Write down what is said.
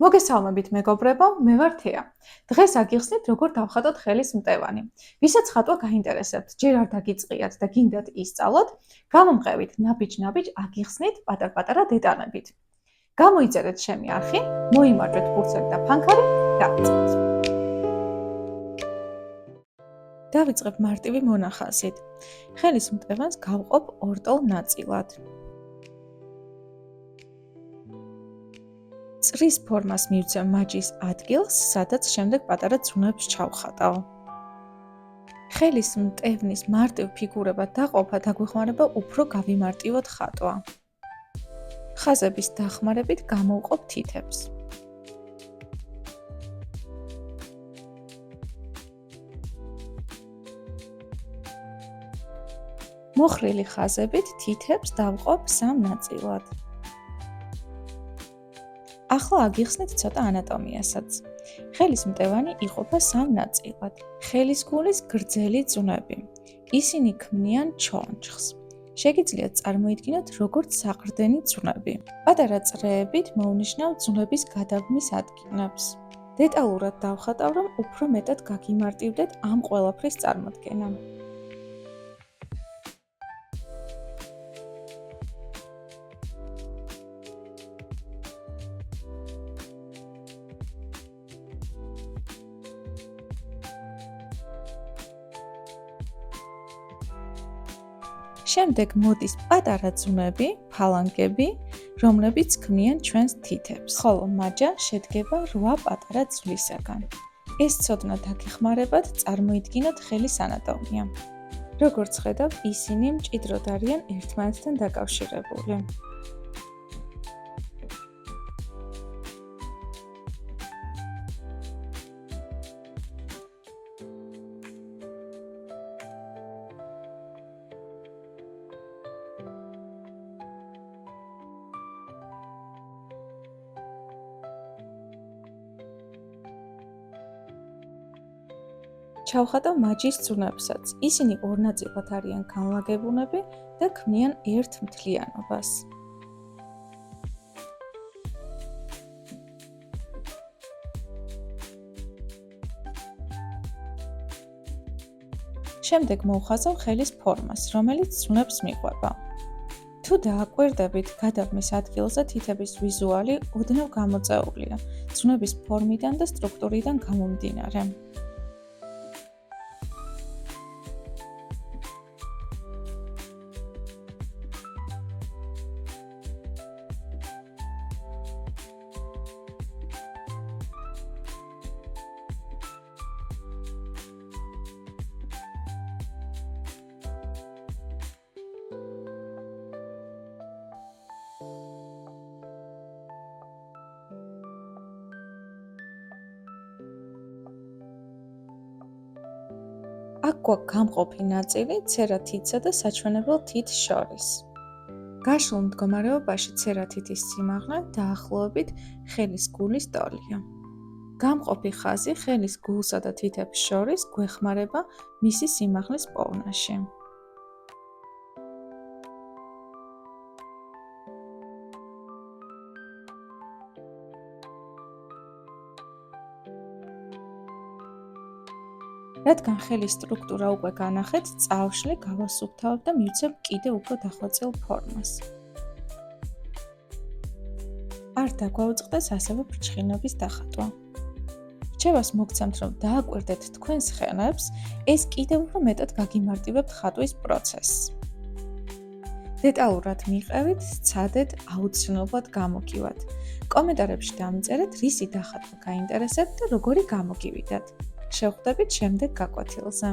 მოგესალმებით მეგობრებო, მე ვარ თეა. დღეს აგიხსნით როგორ დავხატოთ ხელის მტევანი. ვისაც ხატვა გაინტერესებთ, ჯერ არ დაგიწყიათ და გინდათ ისწავლოთ, გამომყევით ნაბიჯ-ნაბიჯ აგიხსნით პატარ-პატარა დეტალებით. გამოიწერეთ ჩემი არხი, მოიმარჯვეთ ფურცელი და ფანქარი, დავიწყოთ. დავიწყებ მარტივი მონახაზით. ხელის მტევანს გავყოფ ორ ტოლ ნაწილად. წრის ფორმას მივცემ მაჯის ადგილს, სადაც შემდეგ პატარა ძუნებს ჩავხატავ. ხელის მტევნის მარტივ ფიგურებად დაყოფა დაგვეხმარება უფრო გავიმარტივოთ ხატვა. ხაზების დახმარებით გამოვყოფ თითებს. მოხრილი ხაზებით თითებს დავყოფ სამ ნაწილად. ახლა აგიხსნით ცოტა ანატომიასაც. ხელის მტევანი იყოფა სამ ნაწილად. ხელის გულის გრძელი ძუნები. ისინი ქმნიან ჩონჩხს. შეგიძლიათ წარმოიდგინოთ როგორც საყრდენი ძუნები. პატარა წრეებით მოვნიშნავ ძუნების გადაბმის ადგილებს. დეტალურად დავხატავ, რომ უფრო მეტად გაგიმარტივდეთ ამ ყველაფრის წარმოდგენა. შემდეგ მოდის პატარა ძუნები, ფალანგები, რომლებიც ქმნიან ჩვენს თითებს, ხოლო მაჯა შედგება 8 პატარა ძვლისაგან. ეს ცოდნა დაგეხმარებათ წარმოიდგინოთ ხელის ანატომია. როგორც ხედავთ, ისინი მჭიდროდ არიან ერთმანეთთან დაკავშირებული. ჩავხატავ მაჯის ძუნებსაც. ისინი ორ ნაწილად არიან განლაგებულები და ქმნიან ერთ მთლიანობას. შემდეგ მოვხაზავ ხელის ფორმას, რომელიც ძუნებს მიყვება. თუ დააკვირდებით, გადაბმის ადგილზე თითების ვიზუალი ოდნავ გამოწეულია, ძუნების ფორმიდან და სტრუქტურიდან გამომდინარე. აქ გვაქვს გამყოფი ნაწილი ცერა თითსა და საჩვენებელ თითს შორის. გაშლილ მდგომარეობაში ცერა თითის სიმაღლე დაახლოებით ხელის გულის ტოლია. გამყოფი ხაზი ხელის გულსა და თითებს შორის გვეხმარება მისი სიმაღლის პოვნაში. რადგან ხელის სტრუქტურა უკვე განახეთ, წავშლი გავასუფთავებ და მივცემ კიდევ უფრო დახვეწილ ფორმას. არ დაგვაუწყდეს ასევე ფრჩხილების დახატვა. რჩევას მოგცემთ, რომ დააკვირდეთ თქვენს ხელებს, ეს კიდევ უფრო მეტად გაგიმარტივებთ ხატვის პროცესს. დეტალურად მიყევით, სცადეთ აუცილებლად გამოგივათ. კომენტარებში დამწერეთ, რისი დახატვა გაინტერესებთ და როგორი გამოგივიდათ. შევხვდებით შემდეგ გაკვეთილზე.